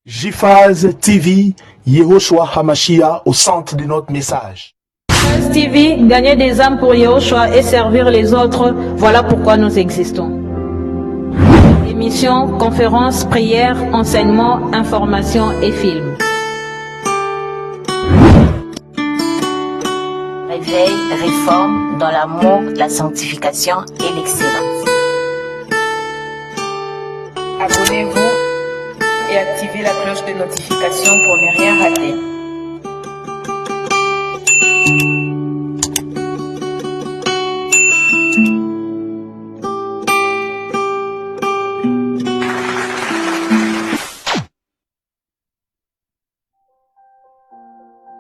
JPhase TV, Yehoshua Hamashia au centre de notre message. JPhase TV, gagner des âmes pour Yehoshua et servir les autres, voilà pourquoi nous existons. Émissions, conférences, prières, enseignements, informations et films. Réveil, réforme dans l'amour, la sanctification et l'excellence. Abonnez-vous et activez la cloche de notification pour ne rien rater.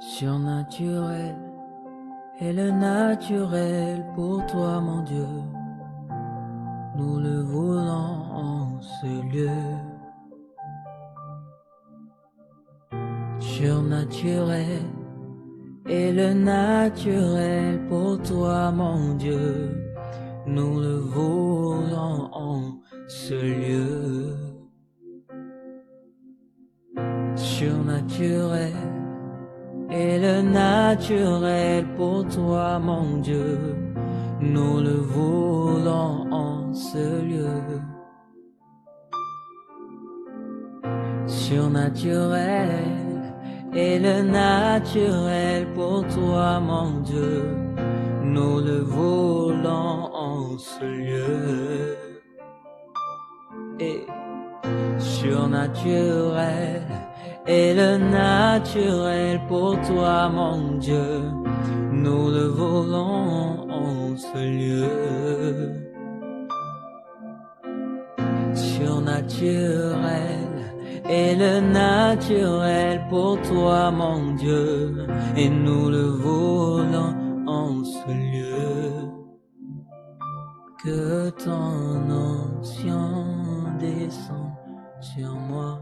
Surnaturel est le naturel pour toi, mon Dieu. Nous le voulons en ce lieu. Surnaturel est le naturel pour toi, mon Dieu. Nous le voulons en ce lieu. Surnaturel est le naturel pour toi, mon Dieu. Nous le voulons en ce lieu. Surnaturel est le naturel pour toi, mon Dieu. Nous le voulons en ce lieu. Et surnaturel est le naturel pour toi, mon Dieu. Nous le voulons en ce lieu. Surnaturel est le naturel pour toi, mon Dieu. Et nous le voulons en ce lieu. Que ton onction descende sur moi.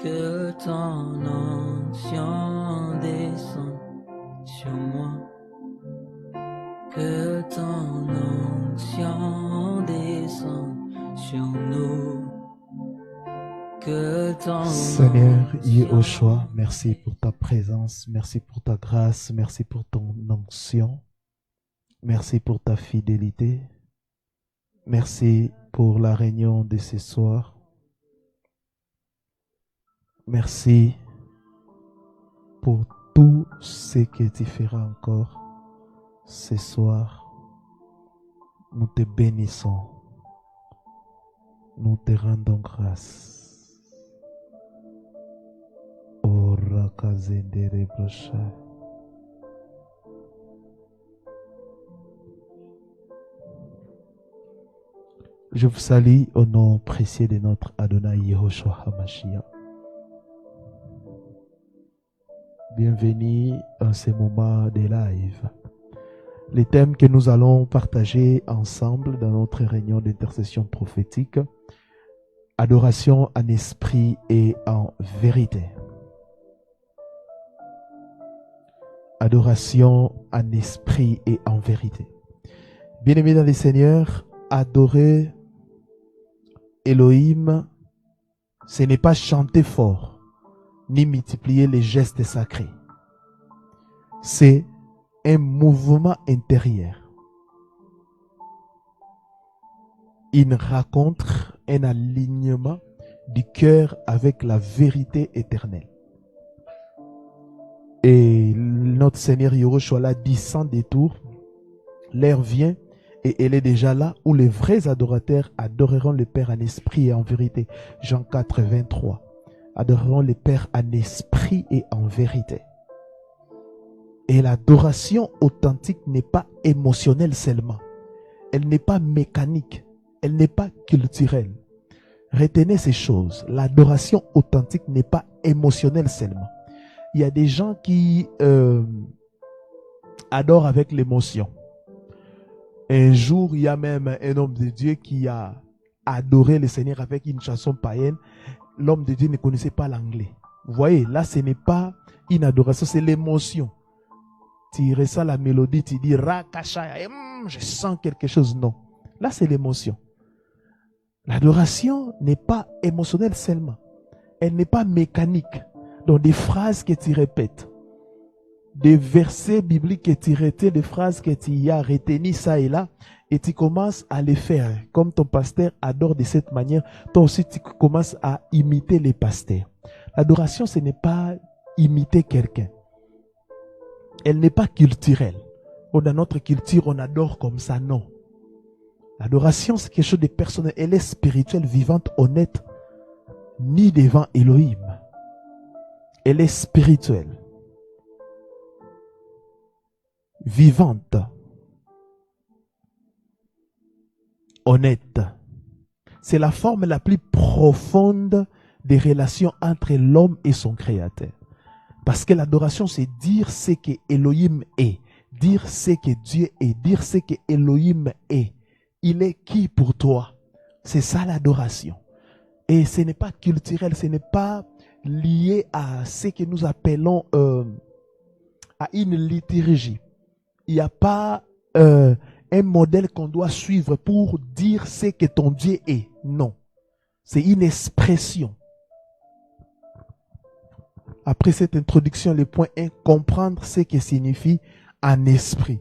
Que ton onction descende sur moi. Que ton onction descende sur nous. Que ton Seigneur Yehoshua, merci pour ta présence, merci pour ta grâce, merci pour ton onction, merci pour ta fidélité, merci pour la réunion de ce soir. Merci pour tout ce que tu feras encore ce soir. Nous te bénissons. Nous te rendons grâce. Ora kazendere brocha. Je vous salue au nom précieux de notre Adonai Yehoshua HaMashiach. Bienvenue à ce moment de live. Les thèmes que nous allons partager ensemble dans notre réunion d'intercession prophétique: adoration en esprit et en vérité. Adoration en esprit et en vérité. Bien-aimés dans le Seigneur, adorer Elohim, ce n'est pas chanter fort ni multiplier les gestes sacrés. C'est un mouvement intérieur. Une rencontre, un alignement du cœur avec la vérité éternelle. Et notre Seigneur Yehoshua l'a dit sans détour, l'heure vient et elle est déjà là où les vrais adorateurs adoreront le Père en esprit et en vérité. Jean 4, 23. Adoreront le Père en esprit et en vérité. Et l'adoration authentique n'est pas émotionnelle seulement. Elle n'est pas mécanique. Elle n'est pas culturelle. Retenez ces choses. L'adoration authentique n'est pas émotionnelle seulement. Il y a des gens qui adorent avec l'émotion. Un jour, il y a même un homme de Dieu qui a adoré le Seigneur avec une chanson païenne. L'homme de Dieu ne connaissait pas l'anglais. Vous voyez, là, ce n'est pas une adoration, c'est l'émotion. Tu ressens la mélodie, tu dis Rakashaya, je sens quelque chose. Non. Là, c'est l'émotion. L'adoration n'est pas émotionnelle seulement. Elle n'est pas mécanique. Donc des phrases que tu répètes, des versets bibliques que tu retiens, des phrases que tu as retenues ça et là, et tu commences à les faire. Comme ton pasteur adore de cette manière, toi aussi tu commences à imiter les pasteurs. L'adoration, ce n'est pas imiter quelqu'un. Elle n'est pas culturelle. Dans notre culture, on adore comme ça, non. L'adoration, c'est quelque chose de personnel. Elle est spirituelle, vivante, honnête, ni devant Elohim. Elle est spirituelle, vivante, honnête. C'est la forme la plus profonde des relations entre l'homme et son Créateur. Parce que l'adoration, c'est dire ce que Elohim est, dire ce que Dieu est, dire ce que Elohim est. Il est qui pour toi? C'est ça l'adoration. Et ce n'est pas culturel, ce n'est pas lié à ce que nous appelons à une liturgie. Il n'y a pas un modèle qu'on doit suivre pour dire ce que ton Dieu est. Non. C'est une expression. Après cette introduction, le point 1, comprendre ce que signifie en esprit.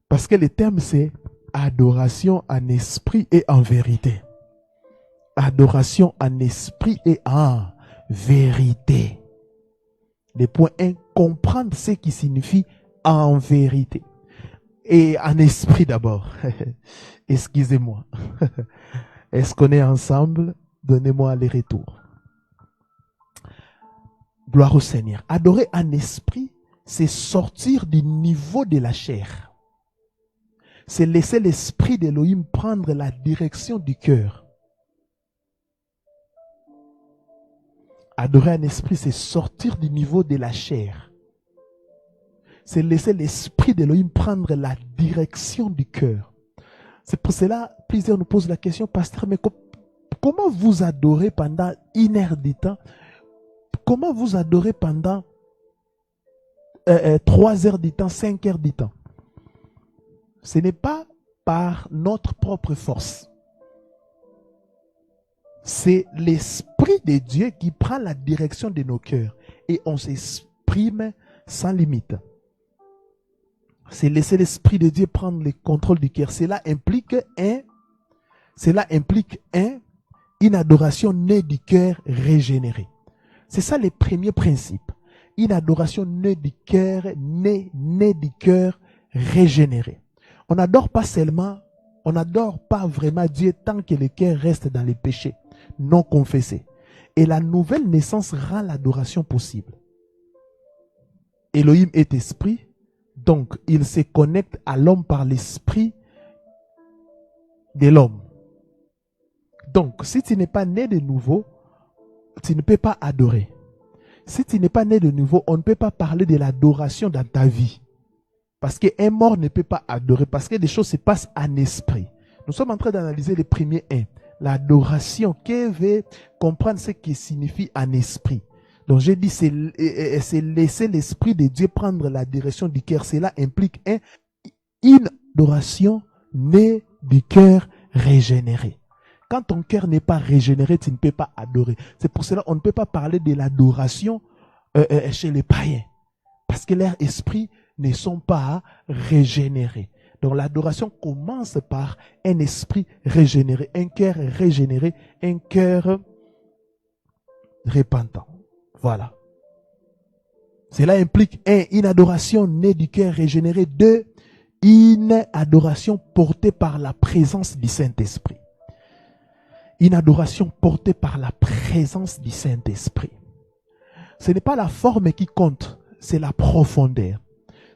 Parce que le terme c'est adoration en esprit et en vérité. Adoration en esprit et en vérité. Le point 1, comprendre ce qui signifie en vérité. Et en esprit d'abord. Excusez-moi. Est-ce qu'on est ensemble? Donnez-moi les retours. Gloire au Seigneur. Adorer en esprit, c'est sortir du niveau de la chair. C'est laisser l'esprit d'Elohim prendre la direction du cœur. Adorer en esprit, c'est sortir du niveau de la chair. C'est laisser l'esprit d'Elohim prendre la direction du cœur. C'est pour cela, plusieurs nous posent la question, pasteur, mais comment vous adorez pendant 1 heure de temps? Comment vous adorez pendant 3 heures de temps, 5 heures de temps? Ce n'est pas par notre propre force. C'est l'Esprit de Dieu qui prend la direction de nos cœurs. Et on s'exprime sans limite. C'est laisser l'Esprit de Dieu prendre le contrôle du cœur. Cela implique une adoration née du cœur régénéré. C'est ça le premier principe. Une adoration née du cœur, née du cœur régénéré. On n'adore pas seulement, on n'adore pas vraiment Dieu tant que le cœur reste dans les péchés non confessés. Et la nouvelle naissance rend l'adoration possible. Elohim est esprit, donc il se connecte à l'homme par l'esprit de l'homme. Donc, si tu n'es pas né de nouveau, tu ne peux pas adorer. Si tu n'es pas né de nouveau, on ne peut pas parler de l'adoration dans ta vie. Parce qu'un mort ne peut pas adorer. Parce que des choses se passent en esprit. Nous sommes en train d'analyser les premiers 1. L'adoration, qui veut comprendre ce qui signifie en esprit. Donc j'ai dit, c'est laisser l'esprit de Dieu prendre la direction du cœur. Cela implique une adoration née du cœur régénéré. Quand ton cœur n'est pas régénéré, tu ne peux pas adorer. C'est pour cela qu'on ne peut pas parler de l'adoration chez les païens. Parce que leurs esprits ne sont pas régénérés. Donc l'adoration commence par un esprit régénéré, un cœur régénéré, un cœur repentant. Voilà. Cela implique une adoration née du cœur régénéré. 2, une adoration portée par la présence du Saint-Esprit. Une adoration portée par la présence du Saint-Esprit. Ce n'est pas la forme qui compte, c'est la profondeur.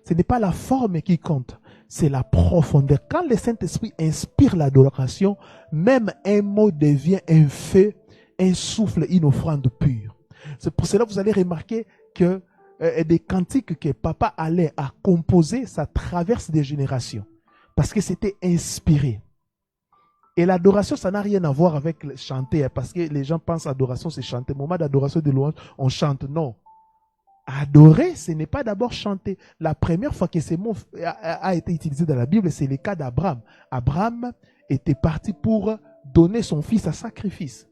Ce n'est pas la forme qui compte, c'est la profondeur. Quand le Saint-Esprit inspire l'adoration, même un mot devient un feu, un souffle, une offrande pure. C'est pour cela que vous allez remarquer que des cantiques que papa allait à composer, ça traverse des générations. Parce que c'était inspiré. Et l'adoration, ça n'a rien à voir avec le chanter, parce que les gens pensent adoration, c'est chanter. Moment d'adoration, de louange, on chante. Non. Adorer, ce n'est pas d'abord chanter. La première fois que ce mot a été utilisé dans la Bible, c'est le cas d'Abraham. Abraham était parti pour donné son Fils à sacrifice.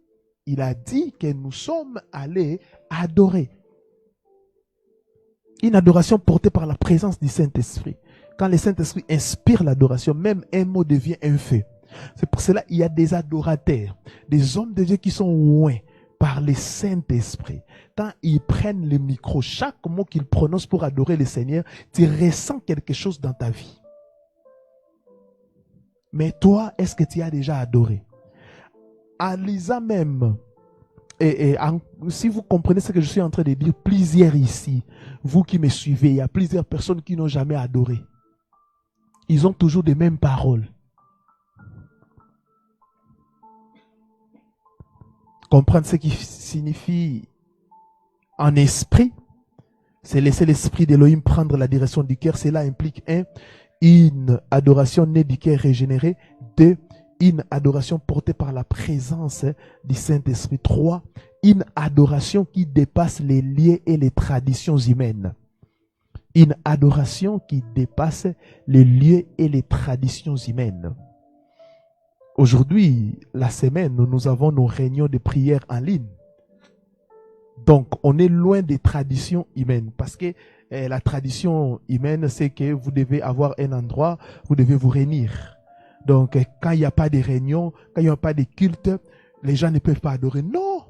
Il a dit que nous sommes allés adorer. Une adoration portée par la présence du Saint-Esprit. Quand le Saint-Esprit inspire l'adoration, même un mot devient un fait. C'est pour cela qu'il y a des adorateurs, des hommes de Dieu qui sont loin par le Saint-Esprit. Quand ils prennent le micro, chaque mot qu'ils prononcent pour adorer le Seigneur, tu ressens quelque chose dans ta vie. Mais toi, est-ce que tu as déjà adoré? En lisant même, si vous comprenez ce que je suis en train de dire, plusieurs ici, vous qui me suivez, il y a plusieurs personnes qui n'ont jamais adoré. Ils ont toujours les mêmes paroles. Comprendre ce qui signifie en esprit, c'est laisser l'esprit d'Élohim prendre la direction du cœur. Cela implique 1. Une adoration née du cœur régénéré. 2. Une adoration portée par la présence du Saint-Esprit. 3. Une adoration qui dépasse les liens et les traditions humaines. Une adoration qui dépasse les lieux et les traditions humaines. Aujourd'hui, la semaine, nous avons nos réunions de prière en ligne. Donc, on est loin des traditions humaines. Parce que la tradition humaine, c'est que vous devez avoir un endroit, vous devez vous réunir. Donc, quand il n'y a pas de réunion, quand il n'y a pas de culte, les gens ne peuvent pas adorer. Non!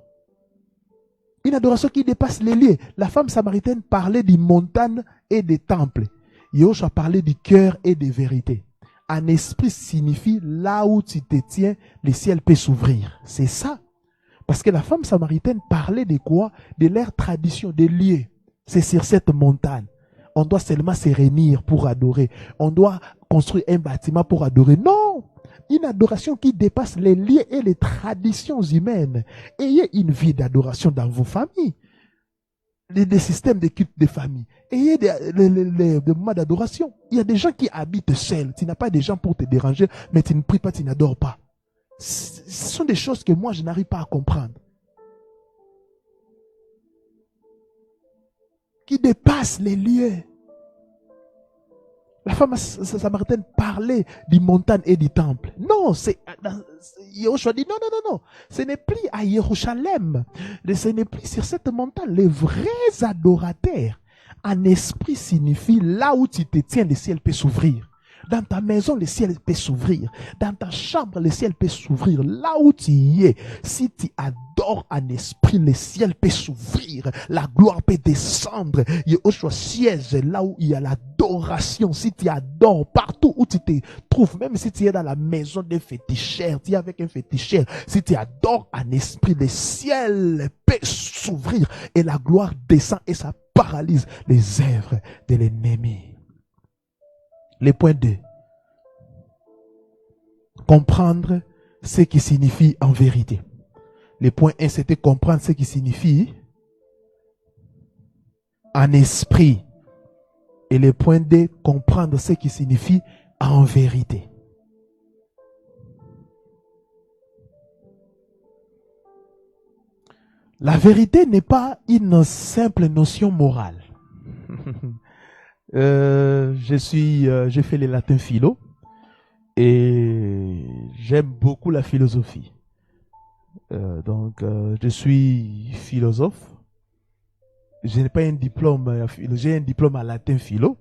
Une adoration qui dépasse les lieux. La femme samaritaine parlait des montagnes et des temples. Yahushua parlait du cœur et des vérités. En esprit signifie là où tu te tiens, le ciel peut s'ouvrir. C'est ça. Parce que la femme samaritaine parlait de quoi? De leur tradition, des lieux. C'est sur cette montagne. On doit seulement se réunir pour adorer. On doit construire un bâtiment pour adorer. Non! Une adoration qui dépasse les lieux et les traditions humaines. Ayez une vie d'adoration dans vos familles. Des systèmes de culte de famille. Ayez des moments d'adoration. Il y a des gens qui habitent seuls. Tu n'as pas des gens pour te déranger, mais tu ne pries pas, tu n'adores pas. Ce sont des choses que moi, je n'arrive pas à comprendre. Qui dépassent les lieux. La femme samaritaine parlait des montagnes et du temple. Non, Yahushua dit non. Ce n'est plus à Jérusalem. Ce n'est plus sur cette montagne. Les vrais adorateurs, en esprit signifie là où tu te tiens, le ciel peut s'ouvrir. Dans ta maison, le ciel peut s'ouvrir. Dans ta chambre, le ciel peut s'ouvrir. Là où tu y es, si tu adores en esprit, le ciel peut s'ouvrir. La gloire peut descendre. Yahushua siège là où il y a l'adoration. Si tu adores partout où tu te trouves, même si tu es dans la maison d'un féticheur, tu es avec un féticheur, si tu adores en esprit, le ciel peut s'ouvrir et la gloire descend et ça paralyse les œuvres de l'ennemi. Le point 2. Comprendre ce qui signifie en vérité. Le point 1, c'était comprendre ce qui signifie en esprit. Et le point 2, comprendre ce qui signifie en vérité. La vérité n'est pas une simple notion morale. J'ai fait le latin philo et j'aime beaucoup la philosophie. Je suis philosophe. Je n'ai pas un diplôme, j'ai un diplôme en latin philo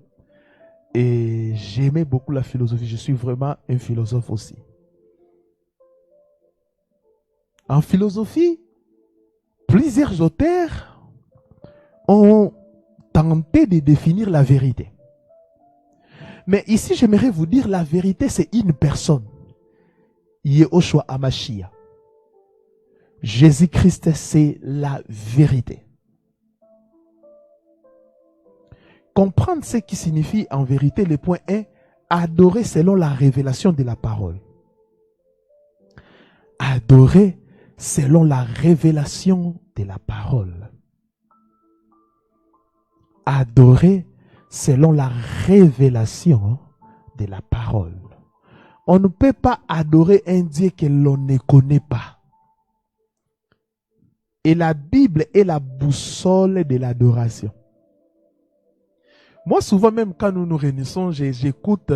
et j'aimais beaucoup la philosophie. Je suis vraiment un philosophe aussi. En philosophie, plusieurs auteurs ont tenté de définir la vérité. Mais ici, j'aimerais vous dire la vérité, c'est une personne. Yehoshua HaMashiach. Jésus-Christ, c'est la vérité. Comprendre ce qui signifie en vérité, le point 1, adorer selon la révélation de la parole. Adorer selon la révélation de la parole. Adorer selon la révélation de la parole. On ne peut pas adorer un Dieu que l'on ne connaît pas. Et la Bible est la boussole de l'adoration. Moi, souvent même quand nous nous réunissons, j'écoute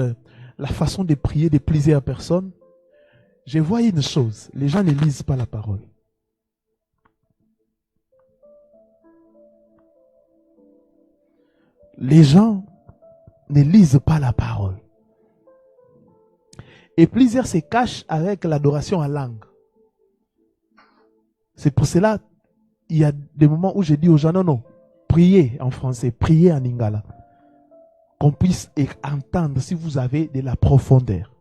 la façon de prier de plusieurs personnes. je vois une chose, les gens ne lisent pas la parole. Les gens ne lisent pas la parole. Et plusieurs se cachent avec l'adoration en langue. C'est pour cela, il y a des moments où je dis aux gens, non, priez en français, priez en lingala. Qu'on puisse entendre si vous avez de la profondeur.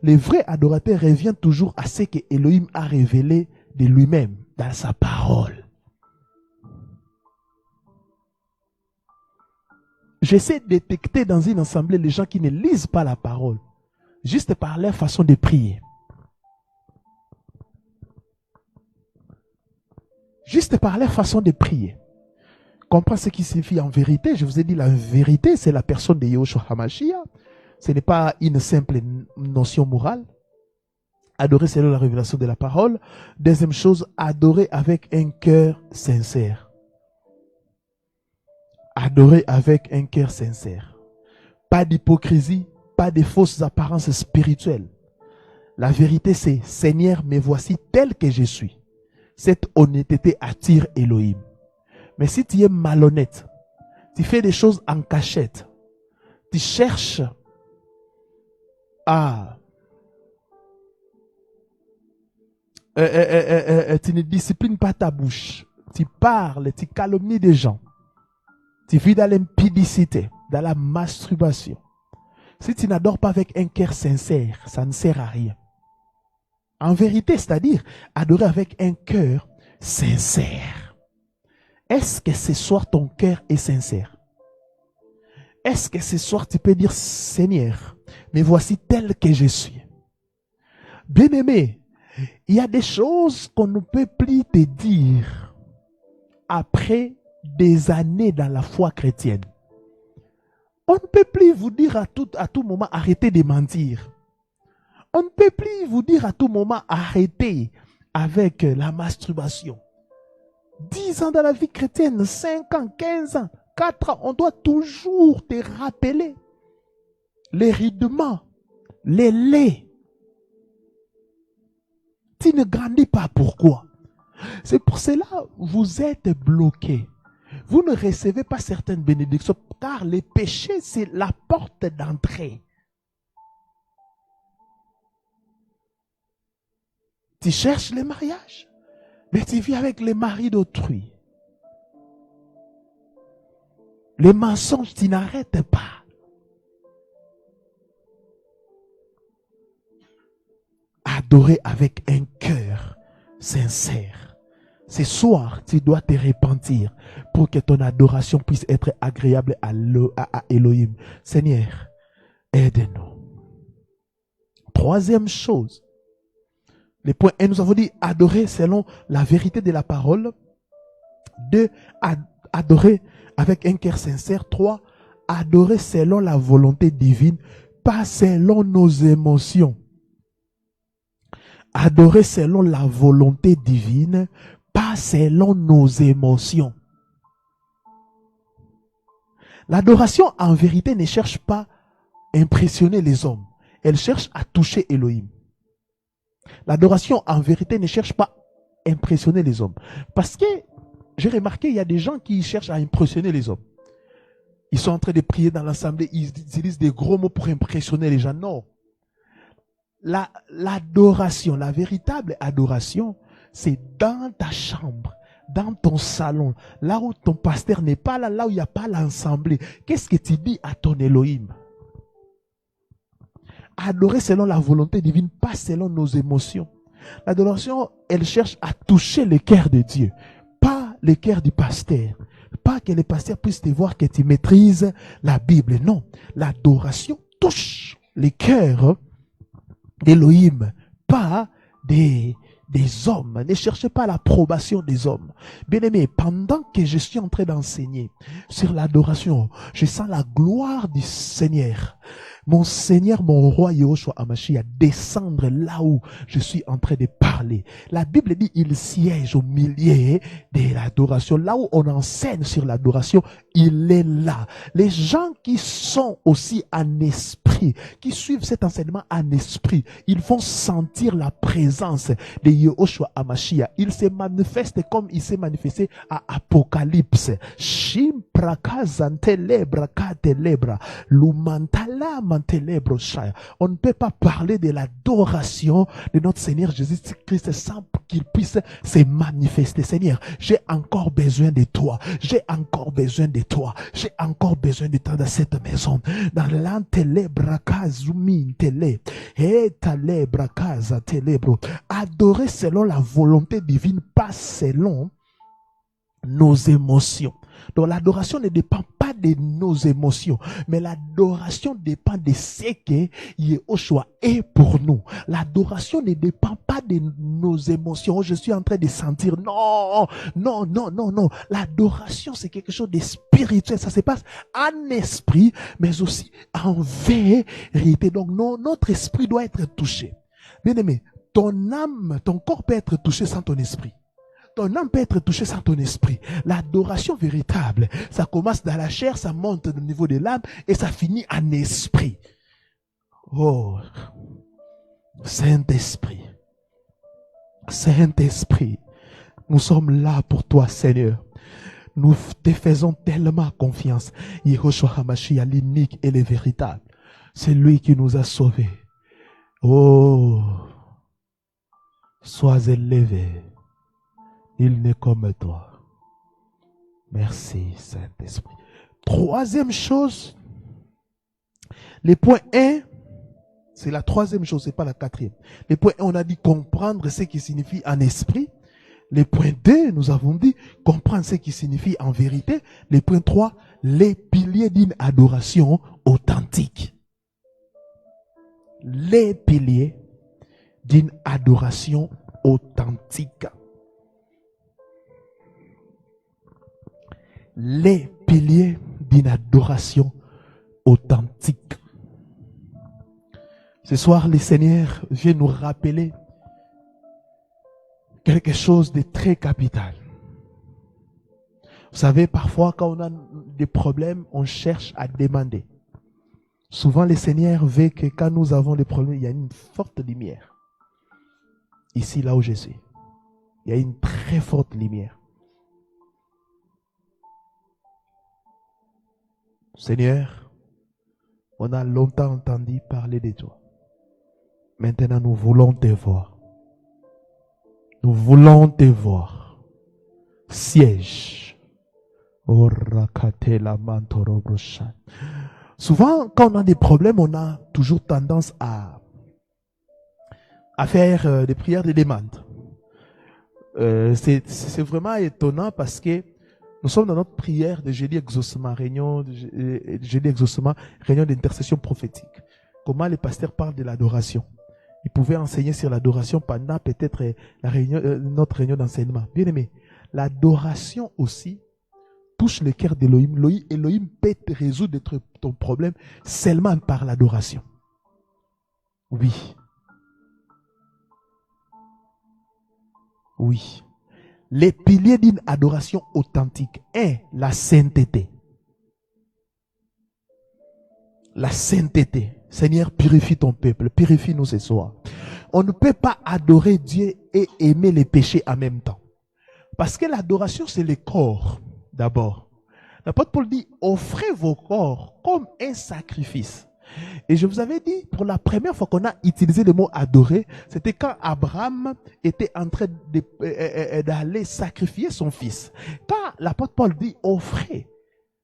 Le vrai adorateur revient toujours à ce que Elohim a révélé de lui-même dans sa parole. J'essaie de détecter dans une assemblée les gens qui ne lisent pas la parole, juste par leur façon de prier. Juste par leur façon de prier. Comprends ce qui signifie en vérité. Je vous ai dit, la vérité, c'est la personne de Yahushua HaMashiach. Ce n'est pas une simple notion morale. Adorer selon la révélation de la parole. Deuxième chose, adorer avec un cœur sincère. Adorer avec un cœur sincère. Pas d'hypocrisie, pas de fausses apparences spirituelles. La vérité, c'est Seigneur, me voici tel que je suis. Cette honnêteté attire Elohim. Mais si tu es malhonnête, tu fais des choses en cachette, tu cherches à... tu ne disciplines pas ta bouche, tu parles, tu calomnies des gens, tu vis dans l'impudicité, dans la masturbation. Si tu n'adores pas avec un cœur sincère, ça ne sert à rien. En vérité, c'est-à-dire adorer avec un cœur sincère. Est-ce que ce soir ton cœur est sincère? Est-ce que ce soir tu peux dire Seigneur, me voici tel que je suis? Bien-aimé, il y a des choses qu'on ne peut plus te dire après des années dans la foi chrétienne. On ne peut plus vous dire à tout moment arrêtez de mentir. On ne peut plus vous dire à tout moment arrêtez avec la masturbation. 10 ans dans la vie chrétienne, 5 ans, 15 ans, 4 ans, on doit toujours te rappeler les rudiments, les laits. Tu ne grandis pas, pourquoi? C'est pour cela que vous êtes bloqués. Vous ne recevez pas certaines bénédictions car les péchés, c'est la porte d'entrée. Tu cherches le mariage, mais tu vis avec les maris d'autrui. Les mensonges, tu n'arrêtes pas. Adorer avec un cœur sincère. Ce soir, tu dois te repentir pour que ton adoration puisse être agréable à Elohim. Seigneur, aide-nous. Troisième chose. Les points 1, nous avons dit adorer selon la vérité de la parole. 2, adorer avec un cœur sincère. 3, adorer selon la volonté divine, pas selon nos émotions. Adorer selon la volonté divine, pas selon nos émotions. L'adoration en vérité ne cherche pas à impressionner les hommes. Elle cherche à toucher Elohim. L'adoration en vérité ne cherche pas à impressionner les hommes. Parce que j'ai remarqué, il y a des gens qui cherchent à impressionner les hommes. Ils sont en train de prier dans l'assemblée, ils utilisent des gros mots pour impressionner les gens. Non. L'adoration, la véritable adoration, c'est dans ta chambre, dans ton salon, là où ton pasteur n'est pas là, là où il n'y a pas l'assemblée. Qu'est-ce que tu dis à ton Elohim? Adorer selon la volonté divine, pas selon nos émotions. L'adoration, elle cherche à toucher le cœur de Dieu, pas le cœur du pasteur. Pas que le pasteur puisse te voir que tu maîtrises la Bible. Non, l'adoration touche le cœur d'Elohim, pas des hommes. Ne cherchez pas l'approbation des hommes. Bien-aimé, pendant que je suis en train d'enseigner sur l'adoration, je sens la gloire du Seigneur mon Seigneur, mon roi Yahushua Hamashiach, descendre là où je suis en train de parler. La Bible dit, il siège au milieu de l'adoration. Là où on enseigne sur l'adoration, il est là. Les gens qui sont aussi en esprit, qui suivent cet enseignement en esprit, ils vont sentir la présence de Yahushua Hamashiach. Il se manifeste comme il s'est manifesté à Apocalypse. On ne peut pas parler de l'adoration de notre Seigneur Jésus-Christ sans qu'il puisse se manifester. Seigneur, j'ai encore besoin de toi. J'ai encore besoin de toi. J'ai encore besoin de toi dans cette maison. Dans adorer selon la volonté divine, pas selon nos émotions. Donc l'adoration ne dépend pas de nos émotions, mais l'adoration dépend de ce que Yahushua est pour nous. L'adoration ne dépend pas de nos émotions. Je suis en train de sentir, non. L'adoration, c'est quelque chose de spirituel. Ça se passe en esprit, mais aussi en vérité. Donc notre esprit doit être touché. Bien aimé, ton âme, ton corps peut être touché sans ton esprit. Ton âme peut être touchée sans ton esprit. L'adoration véritable, ça commence dans la chair, ça monte au niveau de l'âme et ça finit en esprit. Oh, Saint-Esprit, Saint-Esprit, nous sommes là pour toi, Seigneur. Nous te faisons tellement confiance. Yahushua Hamashiach, l'unique et le véritable. C'est lui qui nous a sauvés. Oh, sois élevé. Il n'est comme toi. Merci, Saint-Esprit. Troisième chose, le point 1, c'est la troisième chose, c'est pas la quatrième. Le point 1, on a dit comprendre ce qui signifie en esprit. Le point 2, nous avons dit comprendre ce qui signifie en vérité. Le point 3, les piliers d'une adoration authentique. Les piliers d'une adoration authentique. Les piliers d'une adoration authentique. Ce soir, le Seigneur vient nous rappeler quelque chose de très capital. Vous savez, parfois, quand on a des problèmes, on cherche à demander. Souvent, le Seigneur veut que quand nous avons des problèmes, il y a une forte lumière. Ici, là où je suis, il y a une très forte lumière. Seigneur, on a longtemps entendu parler de toi. Maintenant, nous voulons te voir. Nous voulons te voir. Siège. Souvent, quand on a des problèmes, on a toujours tendance à faire des prières de demande. C'est vraiment étonnant parce que nous sommes dans notre prière de jeudi exaucement, réunion d'intercession prophétique. Comment les pasteurs parlent de l'adoration. Ils pouvaient enseigner sur l'adoration pendant peut-être notre réunion d'enseignement. Bien aimé, l'adoration aussi touche le cœur d'Élohim. Elohim peut te résoudre ton problème seulement par l'adoration. Oui. Oui. Les piliers d'une adoration authentique. 1. La sainteté. La sainteté. Seigneur, purifie ton peuple. Purifie-nous ce soir. On ne peut pas adorer Dieu et aimer les péchés en même temps. Parce que l'adoration, c'est le corps, d'abord. L'apôtre Paul dit, offrez vos corps comme un sacrifice. Et je vous avais dit, pour la première fois qu'on a utilisé le mot adorer, c'était quand Abraham était en train d'aller sacrifier son fils. Quand l'apôtre Paul dit, offrez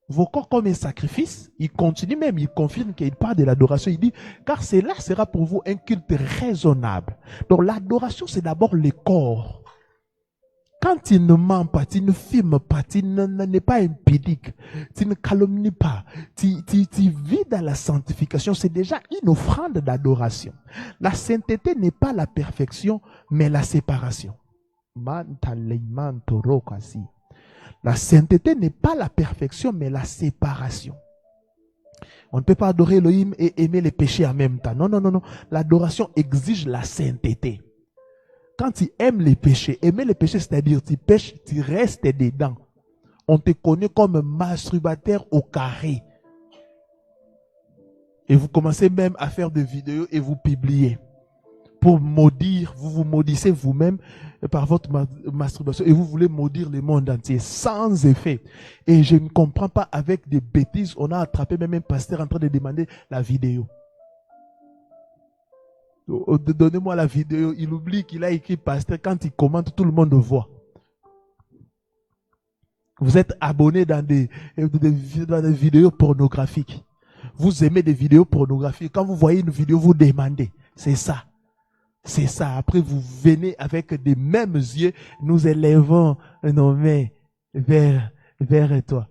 vos corps comme un sacrifice, il continue même, il confirme qu'il parle de l'adoration. Il dit, car cela sera pour vous un culte raisonnable. Donc l'adoration, c'est d'abord le corps. Quand tu ne mens pas, tu ne filmes pas, tu n'es pas impudique, tu ne calomnies pas, tu vis dans la sanctification, c'est déjà une offrande d'adoration. La sainteté n'est pas la perfection, mais la séparation. La sainteté n'est pas la perfection, mais la séparation. On ne peut pas adorer Elohim et aimer les péchés en même temps. Non, non, non, non. L'adoration exige la sainteté. Quand tu aimes les péchés, aimer les péchés, c'est-à-dire tu pêches, tu restes dedans. On te connaît comme masturbateur au carré. Et vous commencez même à faire des vidéos et vous publiez. Pour maudire, vous vous maudissez vous-même par votre masturbation et vous voulez maudire le monde entier sans effet. Et je ne comprends pas, avec des bêtises, on a attrapé même un pasteur en train de demander la vidéo. Donnez-moi la vidéo. Il oublie qu'il a écrit pasteur. Quand il commente, tout le monde le voit. Vous êtes abonné dans des vidéos pornographiques. Vous aimez des vidéos pornographiques. Quand vous voyez une vidéo, vous demandez. C'est ça. C'est ça. Après, vous venez avec des mêmes yeux. Nous élevons nos mains vers toi.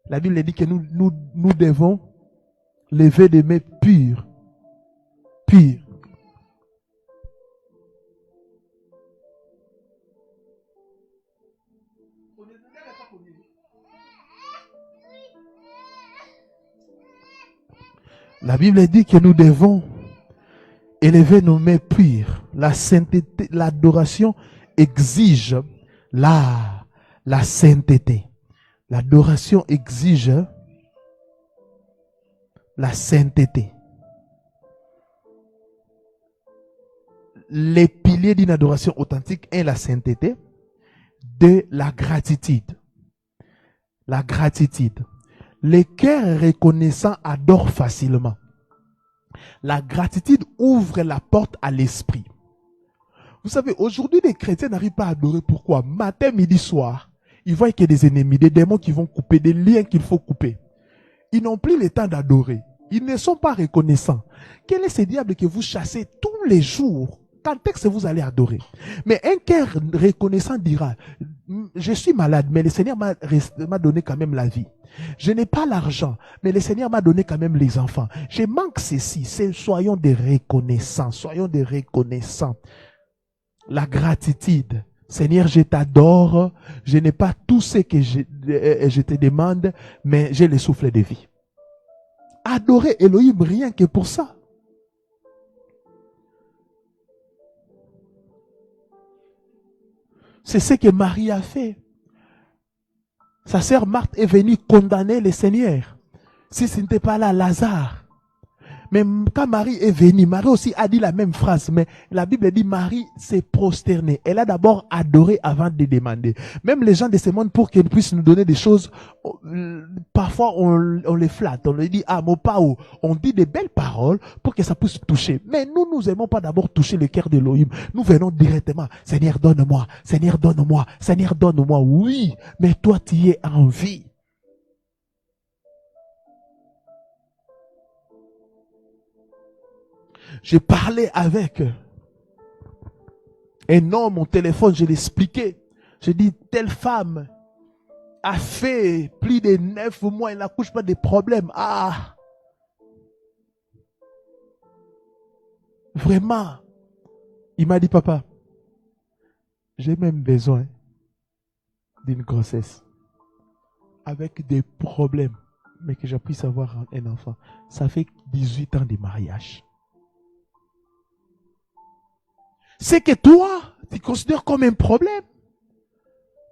La Bible dit que nous devons lever des mains pures. Pures. La Bible dit que nous devons élever nos mains pures. La sainteté, l'adoration exige la sainteté. L'adoration exige la sainteté. Les piliers d'une adoration authentique, 1, la sainteté, 2, la gratitude. La gratitude. Les cœurs reconnaissants adorent facilement. La gratitude ouvre la porte à l'esprit. Vous savez, aujourd'hui, les chrétiens n'arrivent pas à adorer. Pourquoi? Matin, midi, soir, ils voient qu'il y a des ennemis, des démons qui vont couper, des liens qu'il faut couper. Ils n'ont plus le temps d'adorer. Ils ne sont pas reconnaissants. Quel est ce diable que vous chassez tous les jours? Quand est-ce que vous allez adorer? Mais un cœur reconnaissant dira, je suis malade, mais le Seigneur m'a donné quand même la vie. Je n'ai pas l'argent, mais le Seigneur m'a donné quand même les enfants. Je manque ceci. Soyons des reconnaissants. Soyons des reconnaissants. La gratitude. Seigneur, je t'adore. Je n'ai pas tout ce que je te demande, mais j'ai le souffle de vie. Adorer Elohim rien que pour ça. C'est ce que Marie a fait. Sa sœur Marthe est venue condamner le Seigneur. Si ce n'était pas là, Lazare. Mais quand Marie est venue, Marie aussi a dit la même phrase. Mais la Bible dit Marie s'est prosternée. Elle a d'abord adoré avant de demander. Même les gens de ce monde, pour qu'ils puissent nous donner des choses, parfois on les flatte. On leur dit, ah, mon pao. On dit des belles paroles pour que ça puisse toucher. Mais nous aimons pas d'abord toucher le cœur d'Elohim. Nous venons directement. Seigneur, donne-moi. Seigneur, donne-moi. Seigneur, donne-moi. Oui, mais toi, tu y es en vie. Je parlais avec un homme au téléphone, je l'expliquais. Je dis, telle femme a fait plus de 9 mois, elle n'accouche pas de problème. Ah! Vraiment. Il m'a dit, papa, j'ai même besoin d'une grossesse. Avec des problèmes, mais que je puisse avoir un enfant. Ça fait 18 ans de mariage. C'est que toi, tu considères comme un problème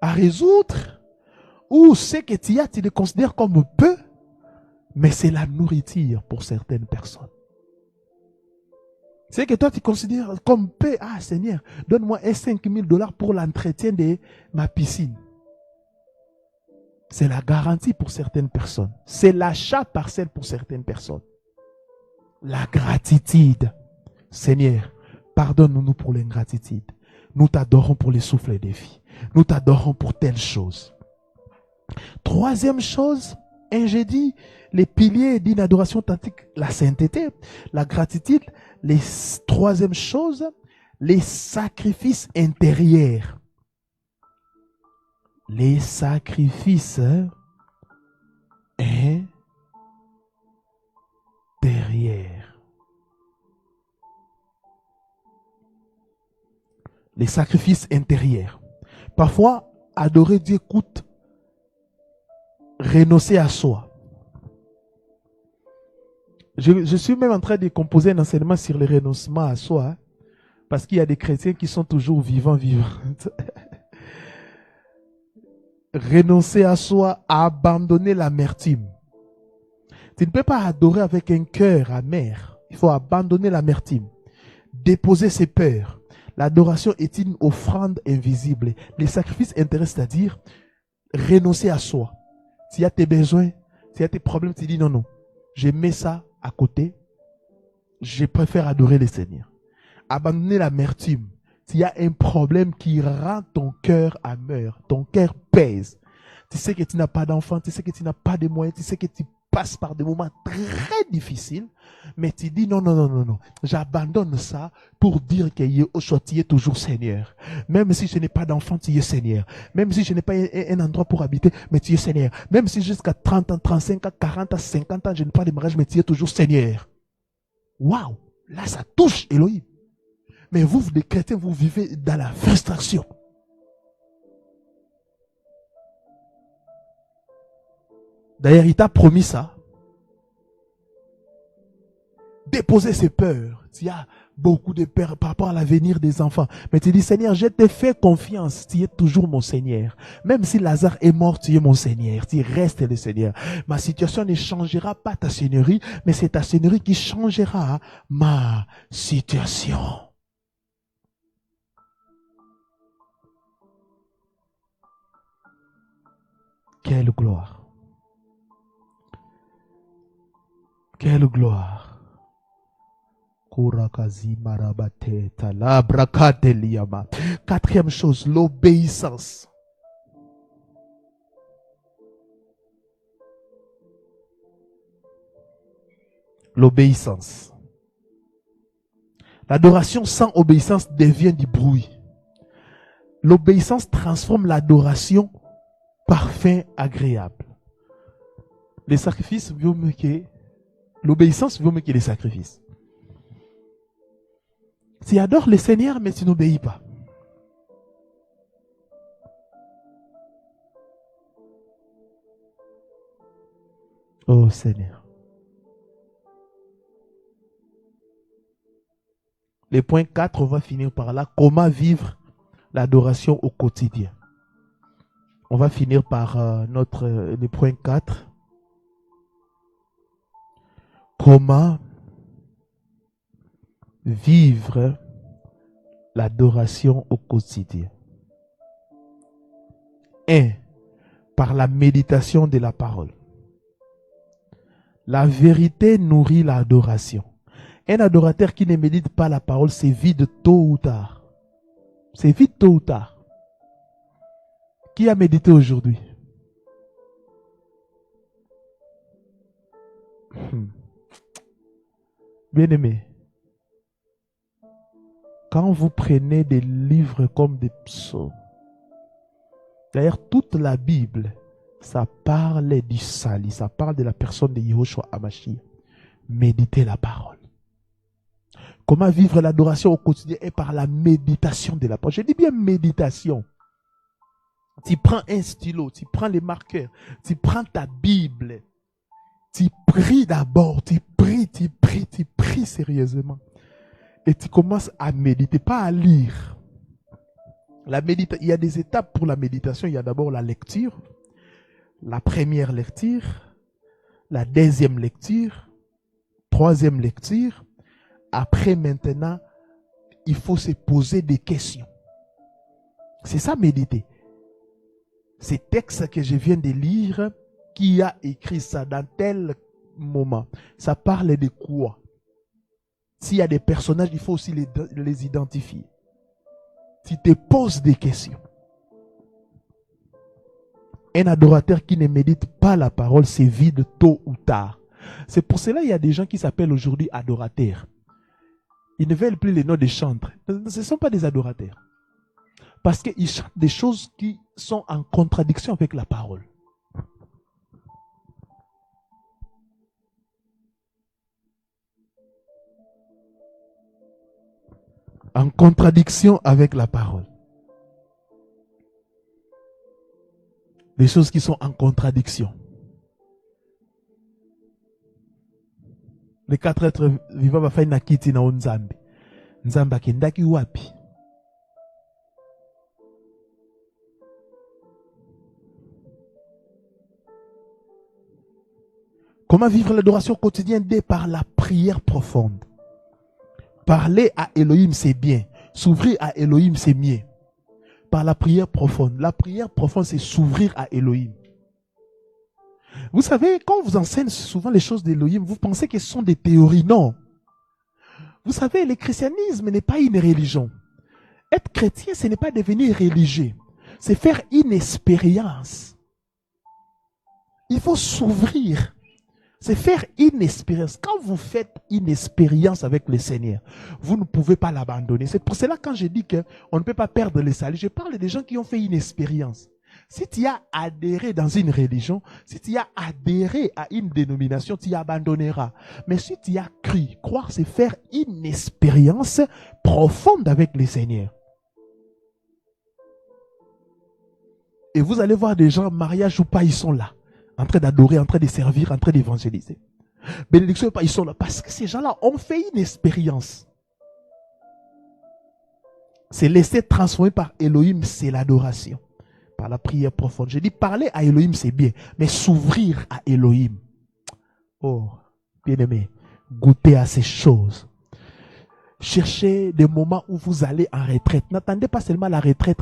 à résoudre, ou c'est que tu le considères comme peu, mais c'est la nourriture pour certaines personnes. C'est que toi, tu considères comme peu. Ah, Seigneur, donne-moi 5 000 $ pour l'entretien de ma piscine. C'est la garantie pour certaines personnes. C'est l'achat partiel pour certaines personnes. La gratitude. Seigneur, pardonne-nous pour l'ingratitude. Nous t'adorons pour les souffles de vie. Nous t'adorons pour telle chose. Troisième chose, j'ai dit, les piliers d'une adoration authentique, la sainteté, la gratitude. Troisième chose, les sacrifices intérieurs. Les sacrifices intérieurs. Les sacrifices intérieurs. Parfois, adorer Dieu coûte renoncer à soi. Je suis même en train de composer un enseignement sur le renoncement à soi, hein, parce qu'il y a des chrétiens qui sont toujours vivants. Renoncer à soi, abandonner l'amertume. Tu ne peux pas adorer avec un cœur amer. Il faut abandonner l'amertume. Déposer ses peurs. L'adoration est une offrande invisible. Les sacrifices intéressent, c'est-à-dire renoncer à soi. S'il y a tes besoins, s'il y a tes problèmes, tu dis non, non. Je mets ça à côté. Je préfère adorer le Seigneur. Abandonner l'amertume. S'il y a un problème qui rend ton cœur amer, ton cœur pèse. Tu sais que tu n'as pas d'enfant, tu sais que tu n'as pas de moyens, tu sais que tu passes par des moments très difficiles, mais tu dis non, non, non, non, non. J'abandonne ça pour dire que Yehoshua, tu es toujours Seigneur. Même si je n'ai pas d'enfant, tu es Seigneur. Même si je n'ai pas un endroit pour habiter, mais tu es Seigneur. Même si jusqu'à 30 ans, 35 ans, 40 ans, 50 ans, je n'ai pas de mariage, mais tu es toujours Seigneur. Waouh! Là, ça touche Elohim. Mais vous, les chrétiens, vous vivez dans la frustration. D'ailleurs, il t'a promis ça. Déposer ses peurs. Il y a beaucoup de peurs par rapport à l'avenir des enfants. Mais tu dis, Seigneur, je te fais confiance. Tu es toujours mon Seigneur. Même si Lazare est mort, tu es mon Seigneur. Tu restes le Seigneur. Ma situation ne changera pas ta seigneurie, mais c'est ta seigneurie qui changera ma situation. Quelle gloire. Quelle gloire. Quatrième chose, l'obéissance. L'obéissance. L'adoration sans obéissance devient du bruit. L'obéissance transforme l'adoration parfait, agréable. Les sacrifices vaut mieux que l'obéissance vaut mieux que les sacrifices. Tu adores le Seigneur, mais tu n'obéis pas. Oh Seigneur. Le point 4, on va finir par là. Comment vivre l'adoration au quotidien? On va finir par le point 4. Comment vivre l'adoration au quotidien? 1. Par la méditation de la parole. La vérité nourrit l'adoration. Un adorateur qui ne médite pas la parole, c'est vide tôt ou tard. C'est vide tôt ou tard. Qui a médité aujourd'hui? Bien-aimés, quand vous prenez des livres comme des psaumes, d'ailleurs toute la Bible, ça parle du salut, ça parle de la personne de Yehoshua HaMashiach. Méditez la parole. Comment vivre l'adoration au quotidien est par la méditation de la parole. Je dis bien méditation. Tu prends un stylo, tu prends les marqueurs, tu prends ta Bible, tu pries d'abord, tu pries sérieusement. Et tu commences à méditer, pas à lire. Il y a des étapes pour la méditation. Il y a d'abord la lecture, la première lecture, la deuxième lecture, troisième lecture. Après, maintenant, il faut se poser des questions. C'est ça, méditer. Ces textes que je viens de lire, qui a écrit ça dans tel moment, ça parle de quoi? S'il y a des personnages, il faut aussi les identifier. Tu te poses des questions. Un adorateur qui ne médite pas la parole, c'est vide tôt ou tard. C'est pour cela qu'il y a des gens qui s'appellent aujourd'hui adorateurs. Ils ne veulent plus les noms des chantres. Ce ne sont pas des adorateurs. Parce qu'ils chantent des choses qui sont en contradiction avec la parole. En contradiction avec la parole. Des choses qui sont en contradiction. Les 4 êtres vivants va faire une akiti na Nzambe. Nzamba kendaki wapi. Comment vivre l'adoration quotidienne? Dès par la prière profonde. Parler à Elohim, c'est bien. S'ouvrir à Elohim, c'est mieux. Par la prière profonde. La prière profonde, c'est s'ouvrir à Elohim. Vous savez, quand on vous enseigne souvent les choses d'Elohim, vous pensez que ce sont des théories. Non. Vous savez, le christianisme n'est pas une religion. Être chrétien, ce n'est pas devenir religieux. C'est faire une expérience. Il faut s'ouvrir. C'est faire une expérience. Quand vous faites une expérience avec le Seigneur, vous ne pouvez pas l'abandonner. C'est pour cela quand je dis qu'on ne peut pas perdre le salut, je parle des gens qui ont fait une expérience. Si tu as adhéré dans une religion, si tu as adhéré à une dénomination, tu y abandonneras. Mais si tu as cru, croire, c'est faire une expérience profonde avec le Seigneur. Et vous allez voir des gens, mariage ou pas, ils sont là. En train d'adorer, en train de servir, en train d'évangéliser. Bénédiction, ils sont là. Parce que ces gens-là ont fait une expérience. C'est laisser transformer par Elohim, c'est l'adoration. Par la prière profonde. Je dis parler à Elohim, c'est bien. Mais s'ouvrir à Elohim. Oh, bien-aimé, goûtez à ces choses. Cherchez des moments où vous allez en retraite. N'attendez pas seulement la retraite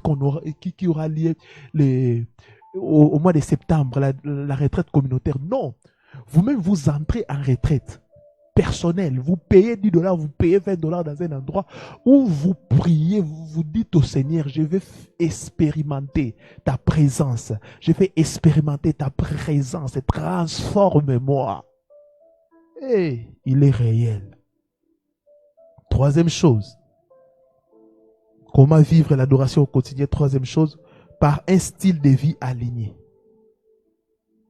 qui aura lieu au mois de septembre, la retraite communautaire. Non. Vous-même, vous entrez en retraite personnelle. Vous payez $10, vous payez $20 dans un endroit où vous priez, vous dites au Seigneur, je vais expérimenter ta présence. Je vais expérimenter ta présence. Transforme-moi. Et il est réel. Troisième chose. Comment vivre l'adoration au quotidien? Troisième chose. Par un style de vie aligné.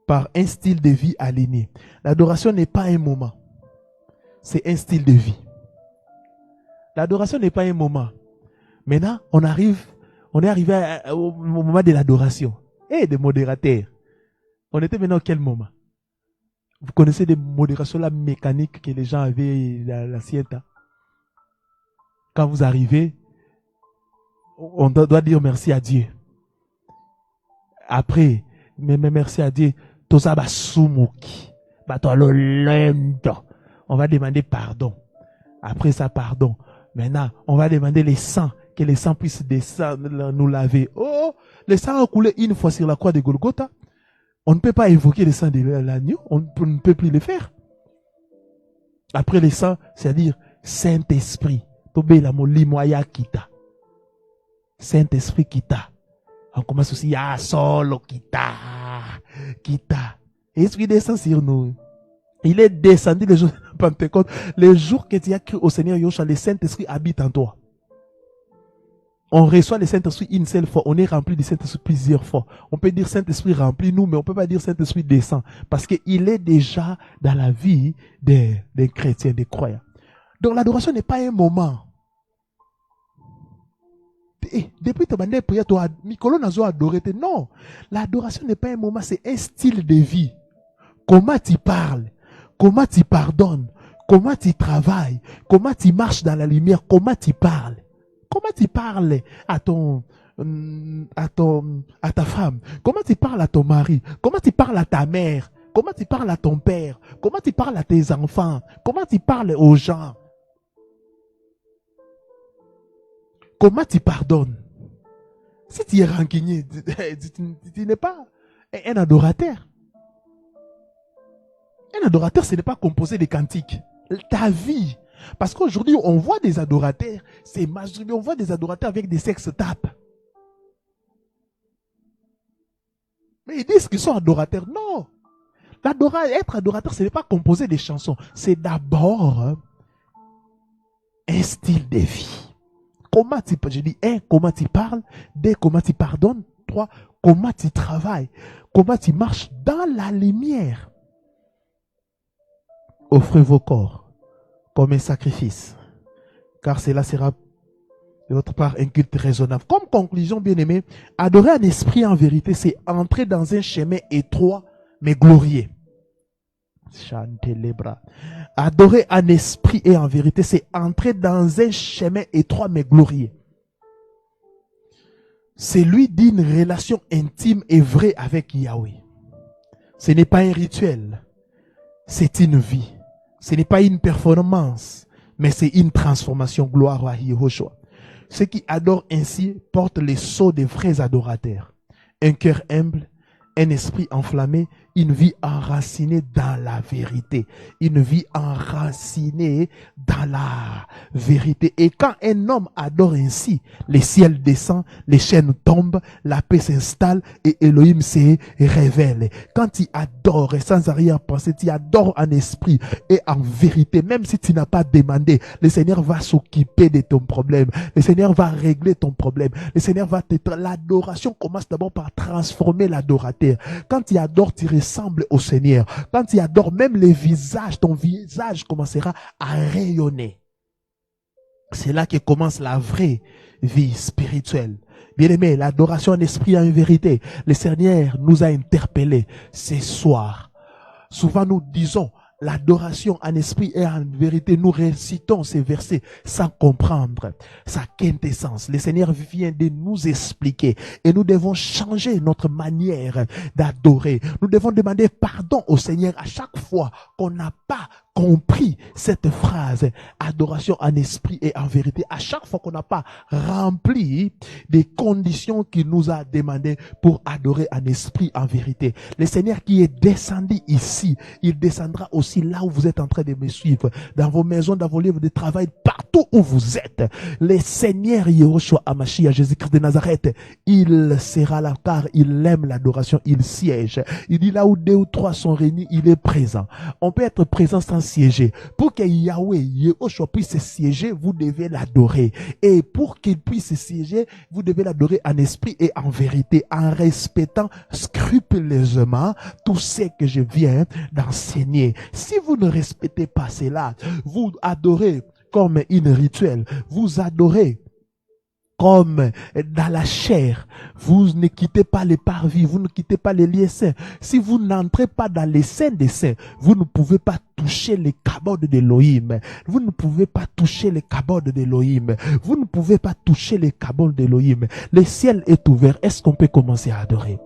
Par un style de vie aligné. L'adoration n'est pas un moment. C'est un style de vie. L'adoration n'est pas un moment. Maintenant, on est arrivé au moment de l'adoration. Et des modérateurs. On était maintenant à quel moment? Vous connaissez des modérations là, mécaniques que les gens avaient la siesta. Quand vous arrivez, on doit dire merci à Dieu. Après, mais merci à Dieu, on va demander pardon. Après ça, pardon. Maintenant, on va demander les sangs, que les sangs puissent descendre, nous laver. Oh, les sangs ont coulé une fois sur la croix de Golgotha. On ne peut pas évoquer les sangs de l'agneau, on ne peut plus les faire. Après les sangs, c'est-à-dire Saint-Esprit. Saint-Esprit kita. On commence aussi à solo kita. Esprit descend sur nous. Il est descendu le jour de Pentecôte. Le jour que tu as cru au Seigneur Yoshua, le Saint-Esprit habite en toi. On reçoit le Saint-Esprit une seule fois. On est rempli du Saint-Esprit plusieurs fois. On peut dire Saint-Esprit remplit nous, mais on ne peut pas dire Saint-Esprit descend. Parce qu'il est déjà dans la vie des chrétiens, des croyants. Donc l'adoration n'est pas un moment. Depuis ta bande prière, toi, Mikolo n'a pas adoré. Non, l'adoration n'est pas un moment, c'est un style de vie. Comment tu parles, comment tu pardonnes, comment tu travailles, comment tu marches dans la lumière, comment tu parles. Comment tu parles à ta femme, comment tu parles à ton mari, comment tu parles à ta mère, comment tu parles à ton père, comment tu parles à tes enfants, comment tu parles aux gens. Comment tu pardonnes? Si tu es rancunier, tu n'es pas un adorateur. Un adorateur, ce n'est pas composé de cantiques. Ta vie. Parce qu'aujourd'hui, on voit des adorateurs, c'est masturbé, on voit des adorateurs avec des sexes tapes. Mais ils disent qu'ils sont adorateurs. Non. Être adorateur, ce n'est pas composé de chansons. C'est d'abord un style de vie. Comment tu, je dis, 1, comment tu parles, 2, comment tu pardonnes, 3, comment tu travailles, comment tu marches dans la lumière. Offrez vos corps comme un sacrifice, car cela sera de votre part un culte raisonnable. Comme conclusion, bien aimé, adorer un esprit en vérité, c'est entrer dans un chemin étroit mais glorieux. Chantelebra. Adorer en esprit et en vérité, c'est entrer dans un chemin étroit mais glorieux. C'est lui d'une relation intime et vraie avec Yahweh. Ce n'est pas un rituel, c'est une vie. Ce n'est pas une performance, mais c'est une transformation. Gloire à Yehoshua. Ceux qui adorent ainsi portent les sceaux des vrais adorateurs. Un cœur humble, un esprit enflammé, une vie enracinée dans la vérité. Une vie enracinée dans la vérité. Et quand un homme adore ainsi, les ciels descendent, les chaînes tombent, la paix s'installe et Elohim se révèle. Quand tu adores sans arrière-pensée, tu adores en esprit et en vérité, même si tu n'as pas demandé, le Seigneur va s'occuper de ton problème. Le Seigneur va régler ton problème. Le Seigneur va te... L'adoration commence d'abord par transformer l'adorateur. Quand tu adores, tu ressembles au Seigneur. Quand tu adores, même les visages, ton visage commencera à rayonner. C'est là que commence la vraie vie spirituelle. Bien-aimé, l'adoration en esprit et en vérité. Le Seigneur nous a interpellés ce soir. Souvent nous disons l'adoration en esprit et en vérité. Nous récitons ces versets sans comprendre sa quintessence. Le Seigneur vient de nous expliquer et nous devons changer notre manière d'adorer. Nous devons demander pardon au Seigneur à chaque fois qu'on n'a pas compris cette phrase, adoration en esprit et en vérité, à chaque fois qu'on n'a pas rempli des conditions qu'il nous a demandées pour adorer en esprit, en vérité. Le Seigneur qui est descendu ici, il descendra aussi là où vous êtes en train de me suivre, dans vos maisons, dans vos livres de travail, partout où vous êtes. Le Seigneur Yehoshua Hamashiach, Jésus-Christ de Nazareth, il sera là car il aime l'adoration, il siège. Il dit là où 2 ou 3 sont réunis, il est présent. On peut être présent sans siéger. Pour que Yahweh, Yehoshua puisse siéger, vous devez l'adorer. Et pour qu'il puisse siéger, vous devez l'adorer en esprit et en vérité, en respectant scrupuleusement tout ce que je viens d'enseigner. Si vous ne respectez pas cela, vous adorez comme une rituel, vous adorez comme dans la chair, vous ne quittez pas les parvis, vous ne quittez pas les lieux saints. Si vous n'entrez pas dans les saints des saints, vous ne pouvez pas toucher les kabodes d'Elohim. Vous ne pouvez pas toucher les kabodes d'Elohim. Vous ne pouvez pas toucher les kabodes d'Elohim. Le ciel est ouvert. Est-ce qu'on peut commencer à adorer?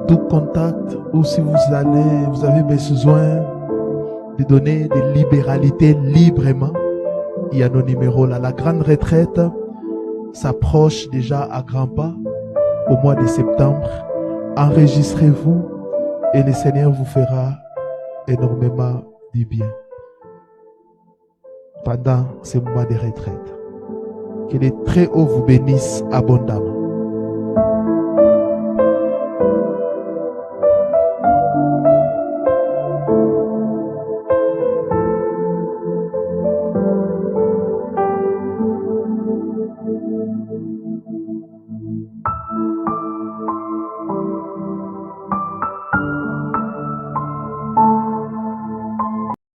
tout contact ou si vous avez besoin de donner des libéralités librement, il y a nos numéros là. La grande retraite s'approche déjà à grands pas au mois de septembre. Enregistrez-vous et le Seigneur vous fera énormément du bien pendant ces moments de retraite. Que les très hauts vous bénissent abondamment.